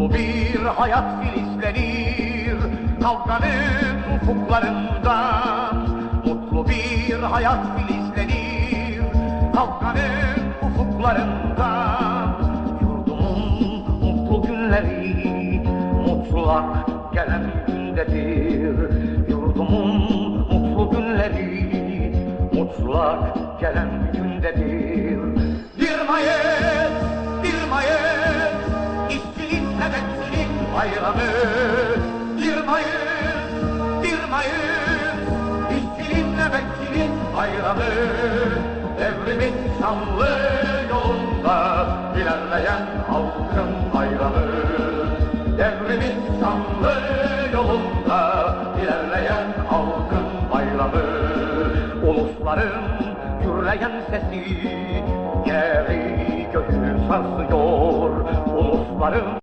Mutlu bir hayat filizlenir kavganın ufuklarından. Mutlu bir hayat filizlenir kavganın ufuklarından. Yurdumun mutlu günleri mutlak gelen gündedir. Yurdumun mutlu günleri mutlak gelen gündedir. Bir Mayıs, bir Mayıs, işçinin emekçinin bayramı. Bir Mayıs, bir Mayıs, işçinin emekçinin bayramı. Devrimin şanlı yolunda ilerleyen halkın bayramı. Devrimin şanlı yolunda ilerleyen halkın bayramı. Ulusların gürleyen sesi yeri göğü sarsıyor. Ulusların